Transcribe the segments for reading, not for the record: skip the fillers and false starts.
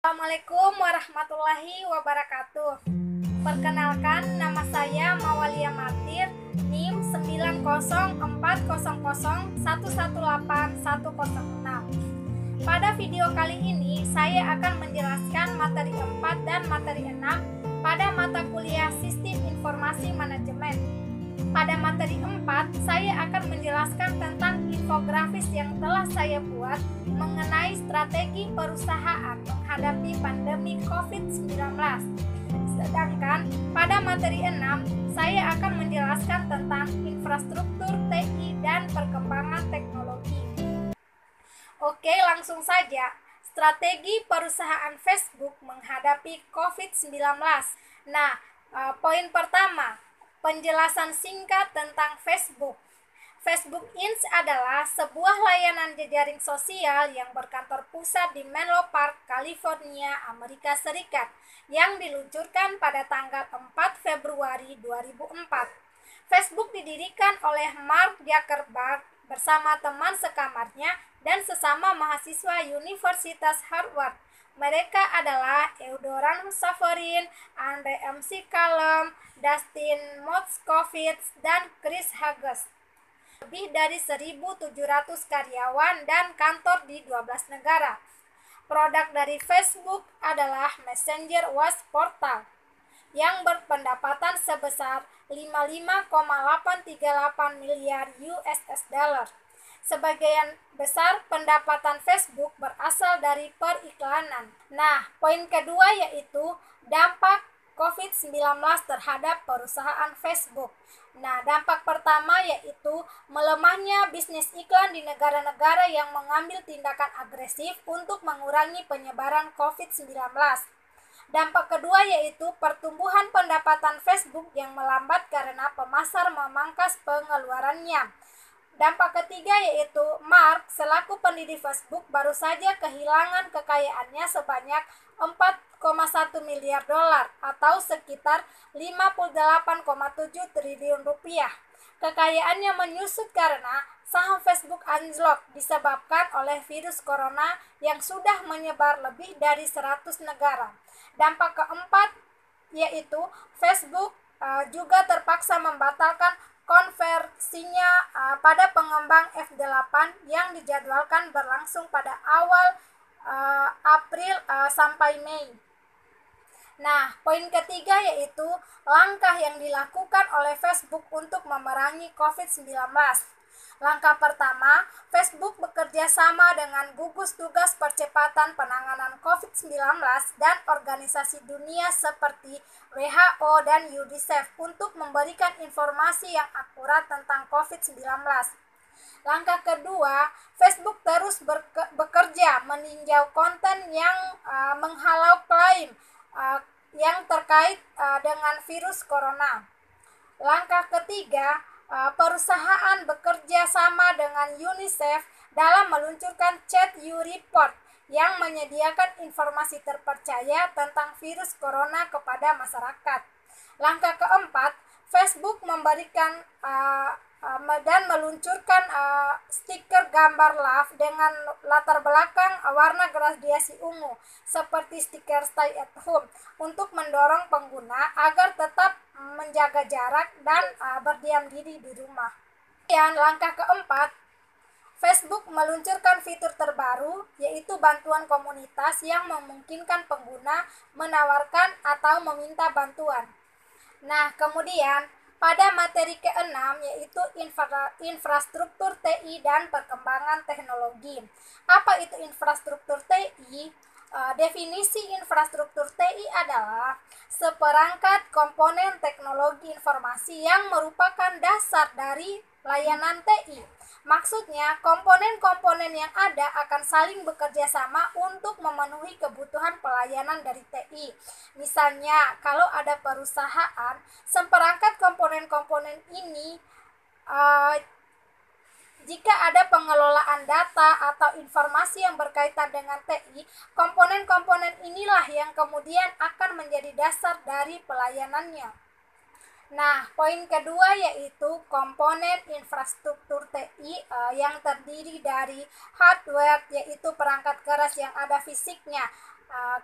Assalamualaikum warahmatullahi wabarakatuh. Perkenalkan, nama saya Mawalia Martir, NIM 90400118106. Pada video kali ini, saya akan menjelaskan materi 4 dan materi 6 pada mata kuliah Sistem Informasi Manajemen. Pada materi 4, saya akan menjelaskan tentang infografis yang telah saya buat mengenai strategi perusahaan menghadapi pandemi COVID-19. Sedangkan pada materi 6, saya akan menjelaskan tentang infrastruktur TI dan perkembangan teknologi. Oke, langsung saja. Strategi perusahaan Facebook menghadapi COVID-19. Nah, poin pertama, penjelasan singkat tentang Facebook. Facebook Inc. adalah sebuah layanan jejaring sosial yang berkantor pusat di Menlo Park, California, Amerika Serikat, yang diluncurkan pada tanggal 4 Februari 2004. Facebook didirikan oleh Mark Zuckerberg bersama teman sekamarnya dan sesama mahasiswa Universitas Harvard. Mereka adalah Eudoran Safarin, Andre McCallum, Dustin Moskovitz, dan Chris Hughes. Lebih dari 1.700 karyawan dan kantor di 12 negara. Produk dari Facebook adalah Messenger WhatsApp Portal yang berpendapatan sebesar 55,838 miliar US dollar. Sebagian besar pendapatan Facebook berasal dari periklanan. Nah, poin kedua yaitu dampak COVID-19 terhadap perusahaan Facebook. Nah, dampak pertama yaitu melemahnya bisnis iklan di negara-negara yang mengambil tindakan agresif untuk mengurangi penyebaran COVID-19. Dampak kedua yaitu pertumbuhan pendapatan Facebook yang melambat karena pemasar memangkas pengeluarannya. Dampak ketiga yaitu Mark selaku pendiri Facebook baru saja kehilangan kekayaannya sebanyak 4,1 miliar dolar atau sekitar 58,7 triliun rupiah. Kekayaannya menyusut karena saham Facebook anjlok disebabkan oleh virus corona yang sudah menyebar lebih dari 100 negara. Dampak keempat yaitu Facebook juga terpaksa membatalkan konversinya pada pengembang F8 yang dijadwalkan berlangsung pada awal April sampai Mei. Nah, poin ketiga yaitu langkah yang dilakukan oleh Facebook untuk memerangi COVID-19. Langkah pertama, Facebook bekerja sama dengan gugus tugas percepatan penanganan COVID-19 dan organisasi dunia seperti WHO dan UNICEF untuk memberikan informasi yang akurat tentang COVID-19. Langkah kedua, Facebook terus bekerja meninjau konten yang menghalau klaim yang terkait dengan virus corona. Langkah ketiga, perusahaan bekerja sama dengan UNICEF dalam meluncurkan Chat You Report yang menyediakan informasi terpercaya tentang virus corona kepada masyarakat. Langkah keempat, Facebook memberikan dan meluncurkan stiker gambar love dengan latar belakang warna gradiasi ungu seperti stiker Stay at Home untuk mendorong pengguna agar tetap menjaga jarak dan berdiam diri di rumah. Dan langkah keempat, Facebook meluncurkan fitur terbaru yaitu bantuan komunitas yang memungkinkan pengguna menawarkan atau meminta bantuan. Nah, kemudian pada materi ke-6 yaitu infrastruktur TI dan perkembangan teknologi. Apa itu infrastruktur TI? Definisi infrastruktur TI adalah seperangkat komponen teknologi informasi yang merupakan dasar dari layanan TI. Maksudnya, komponen-komponen yang ada akan saling bekerja sama untuk memenuhi kebutuhan pelayanan dari TI. Misalnya, kalau ada perusahaan, seperangkat komponen-komponen ini jika ada pengelolaan data atau informasi yang berkaitan dengan TI, komponen-komponen inilah yang kemudian akan menjadi dasar dari pelayanannya. Nah, poin kedua yaitu komponen infrastruktur TI yang terdiri dari hardware, yaitu perangkat keras yang ada fisiknya,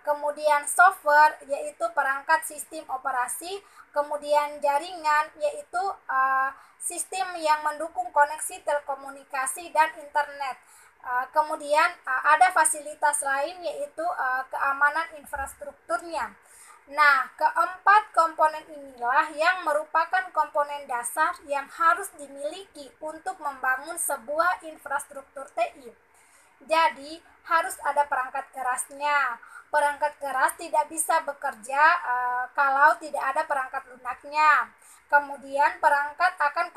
kemudian software yaitu perangkat sistem operasi, kemudian jaringan yaitu sistem yang mendukung koneksi telekomunikasi dan internet. Kemudian ada fasilitas lain yaitu keamanan infrastrukturnya. Nah, keempat komponen inilah yang merupakan komponen dasar yang harus dimiliki untuk membangun sebuah infrastruktur TI. Jadi, harus ada perangkat kerasnya. Perangkat keras tidak bisa bekerja kalau tidak ada perangkat lunaknya. Kemudian, perangkat akan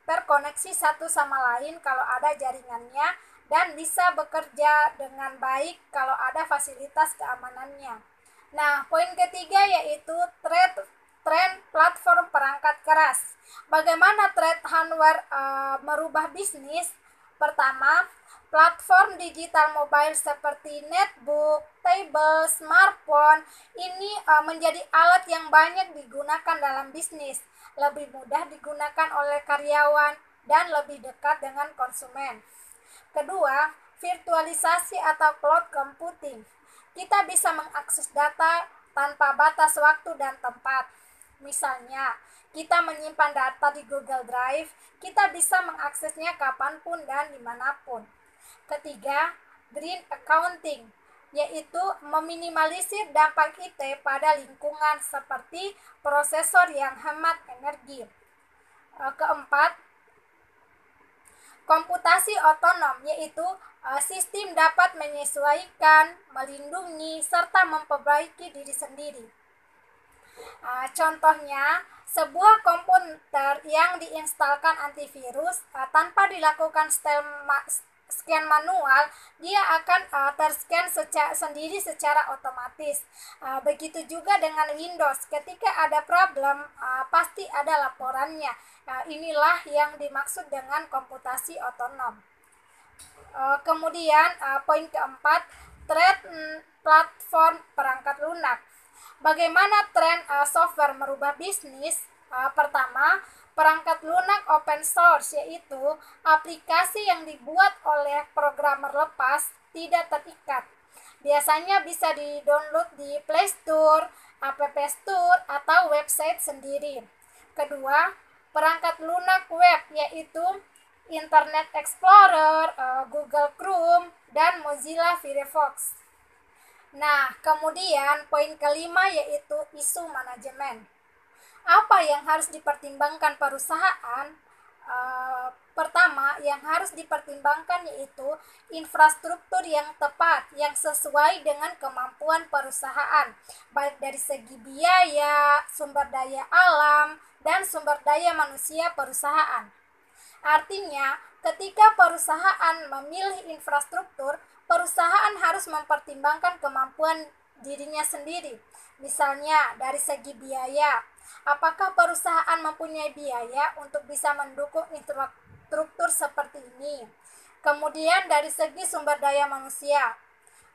terkoneksi satu sama lain kalau ada jaringannya dan bisa bekerja dengan baik kalau ada fasilitas keamanannya. Nah, poin ketiga yaitu tren platform perangkat keras. Bagaimana tren hardware merubah bisnis? Pertama, platform digital mobile seperti netbook, tablet, smartphone ini menjadi alat yang banyak digunakan dalam bisnis, lebih mudah digunakan oleh karyawan dan lebih dekat dengan konsumen. Kedua, virtualisasi atau cloud computing. Kita bisa mengakses data tanpa batas waktu dan tempat. Misalnya, kita menyimpan data di Google Drive, kita bisa mengaksesnya kapanpun dan dimanapun. Ketiga, green accounting, yaitu meminimalisir dampak IT pada lingkungan seperti prosesor yang hemat energi. Keempat, komputasi otonom, yaitu sistem dapat menyesuaikan, melindungi, serta memperbaiki diri sendiri. Contohnya, sebuah komputer yang diinstalkan antivirus tanpa dilakukan scan manual, dia akan terscan sendiri secara otomatis. Begitu juga dengan Windows, ketika ada problem pasti ada laporannya. Inilah yang dimaksud dengan komputasi otonom. Kemudian poin keempat, tren platform perangkat lunak. Bagaimana tren software merubah bisnis? Pertama, perangkat lunak open source, yaitu aplikasi yang dibuat oleh programmer lepas, tidak terikat. Biasanya bisa di-download di Play Store, App Store, atau website sendiri. Kedua, perangkat lunak web, yaitu Internet Explorer, Google Chrome, dan Mozilla Firefox. Nah, kemudian poin kelima yaitu isu manajemen. Apa yang harus dipertimbangkan perusahaan? Pertama, yang harus dipertimbangkan yaitu infrastruktur yang tepat, yang sesuai dengan kemampuan perusahaan, baik dari segi biaya, sumber daya alam, dan sumber daya manusia perusahaan. Artinya, ketika perusahaan memilih infrastruktur, perusahaan harus mempertimbangkan kemampuan dirinya sendiri. Misalnya, dari segi biaya, apakah perusahaan mempunyai biaya untuk bisa mendukung infrastruktur seperti ini? Kemudian dari segi sumber daya manusia,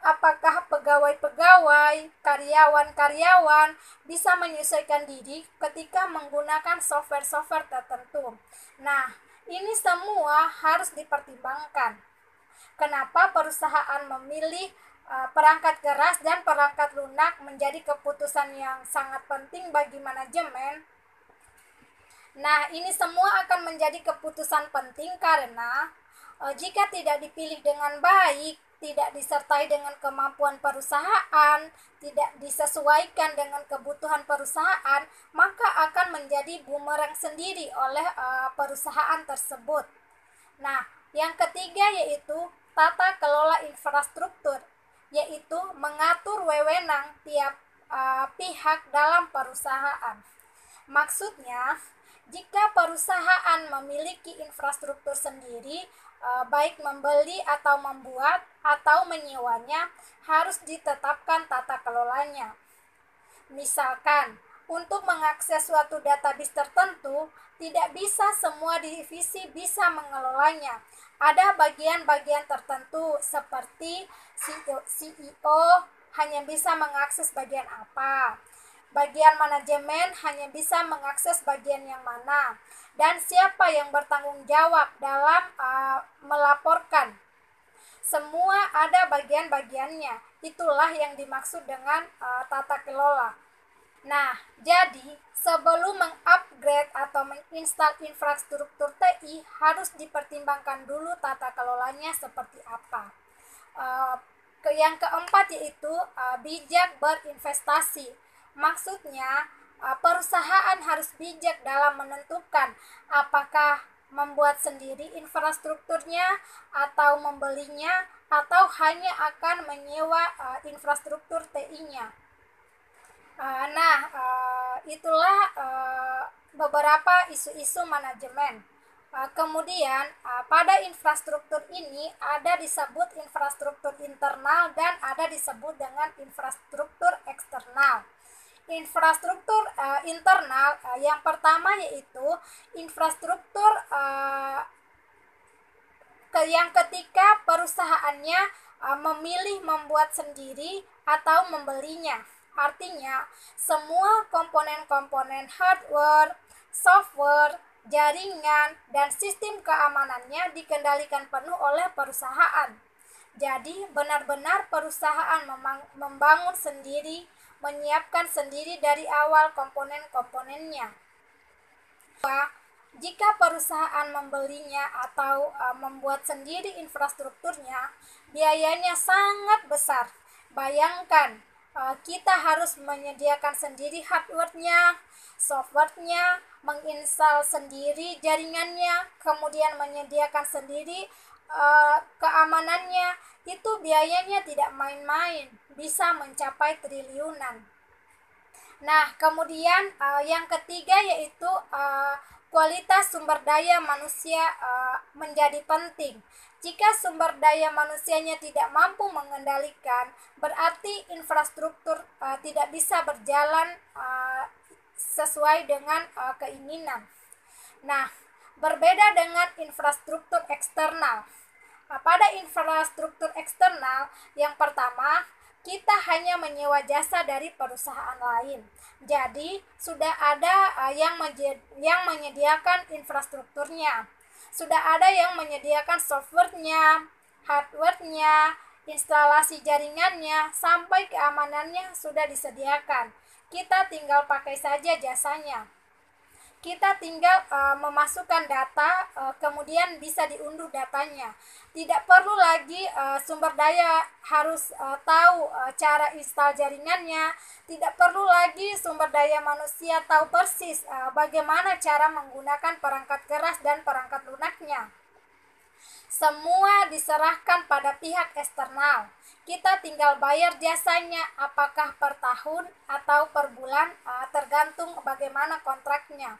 apakah pegawai-pegawai, karyawan-karyawan bisa menyesuaikan diri ketika menggunakan software-software tertentu? Nah, ini semua harus dipertimbangkan. Kenapa perusahaan memilih perangkat keras dan perangkat lunak menjadi keputusan yang sangat penting bagi manajemen? Nah, ini semua akan menjadi keputusan penting karena jika tidak dipilih dengan baik, tidak disertai dengan kemampuan perusahaan, tidak disesuaikan dengan kebutuhan perusahaan, maka akan menjadi bumerang sendiri oleh perusahaan tersebut. Nah, yang ketiga yaitu tata kelola infrastruktur, yaitu mengatur wewenang tiap pihak dalam perusahaan. Maksudnya, jika perusahaan memiliki infrastruktur sendiri, baik membeli atau membuat atau menyewanya, harus ditetapkan tata kelolanya. Misalkan, untuk mengakses suatu database tertentu, tidak bisa semua divisi bisa mengelolanya. Ada bagian-bagian tertentu seperti CEO hanya bisa mengakses bagian apa, bagian manajemen hanya bisa mengakses bagian yang mana, dan siapa yang bertanggung jawab dalam melaporkan. Semua ada bagian-bagiannya. Itulah yang dimaksud dengan tata kelola. Nah, jadi sebelum mengupgrade atau menginstal infrastruktur TI harus dipertimbangkan dulu tata kelolanya seperti apa. Yang keempat yaitu bijak berinvestasi. Maksudnya perusahaan harus bijak dalam menentukan apakah membuat sendiri infrastrukturnya atau membelinya atau hanya akan menyewa infrastruktur TI-nya. Itulah beberapa isu-isu manajemen. Kemudian pada infrastruktur ini ada disebut infrastruktur internal dan ada disebut dengan infrastruktur eksternal. Infrastruktur internal yang pertama yaitu infrastruktur yang ketika perusahaannya memilih membuat sendiri atau membelinya. Artinya, semua komponen-komponen hardware, software, jaringan, dan sistem keamanannya dikendalikan penuh oleh perusahaan. Jadi, benar-benar perusahaan membangun sendiri, menyiapkan sendiri dari awal komponen-komponennya. Jika perusahaan membelinya atau membuat sendiri infrastrukturnya, biayanya sangat besar. Bayangkan, kita harus menyediakan sendiri hardware-nya, software-nya, menginstal sendiri jaringannya, kemudian menyediakan sendiri keamanannya. Itu biayanya tidak main-main, bisa mencapai triliunan. Nah, kemudian yang ketiga yaitu kualitas sumber daya manusia menjadi penting. Jika sumber daya manusianya tidak mampu mengendalikan, berarti infrastruktur tidak bisa berjalan sesuai dengan keinginan. Nah, berbeda dengan infrastruktur eksternal. Pada infrastruktur eksternal, yang pertama, kita hanya menyewa jasa dari perusahaan lain. Jadi, sudah ada yang menyediakan infrastrukturnya. Sudah ada yang menyediakan software-nya, hardware-nya, instalasi jaringannya, sampai keamanannya sudah disediakan. Kita tinggal pakai saja jasanya. Kita tinggal memasukkan data, kemudian bisa diunduh datanya. Tidak perlu lagi sumber daya harus tahu cara install jaringannya. Tidak perlu lagi sumber daya manusia tahu persis bagaimana cara menggunakan perangkat keras dan perangkat lunaknya. Semua diserahkan pada pihak eksternal. Kita tinggal bayar jasanya apakah per tahun atau per bulan, tergantung bagaimana kontraknya.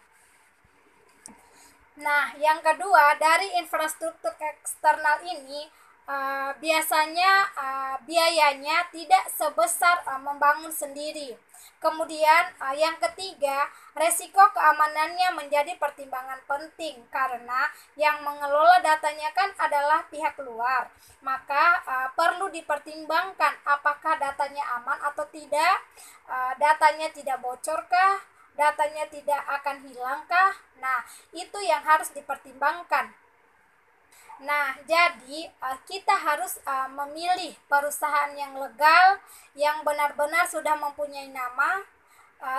Nah, yang kedua, dari infrastruktur eksternal ini biasanya biayanya tidak sebesar membangun sendiri. Kemudian yang ketiga, resiko keamanannya menjadi pertimbangan penting karena yang mengelola datanya kan adalah pihak luar. Maka perlu dipertimbangkan apakah datanya aman atau tidak, datanya tidak bocorkah, datanya tidak akan hilangkah? Nah, itu yang harus dipertimbangkan. Nah, jadi kita harus memilih perusahaan yang legal, yang benar-benar sudah mempunyai nama.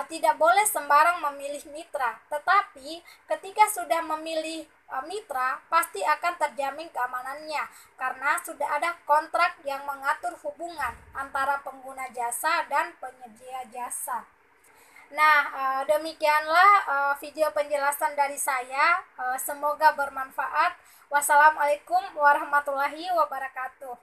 Tidak boleh sembarang memilih mitra, tetapi ketika sudah memilih mitra, pasti akan terjamin keamanannya, karena sudah ada kontrak yang mengatur hubungan antara pengguna jasa dan penyedia jasa. Nah, demikianlah video penjelasan dari saya. Semoga bermanfaat. Wassalamualaikum warahmatullahi wabarakatuh.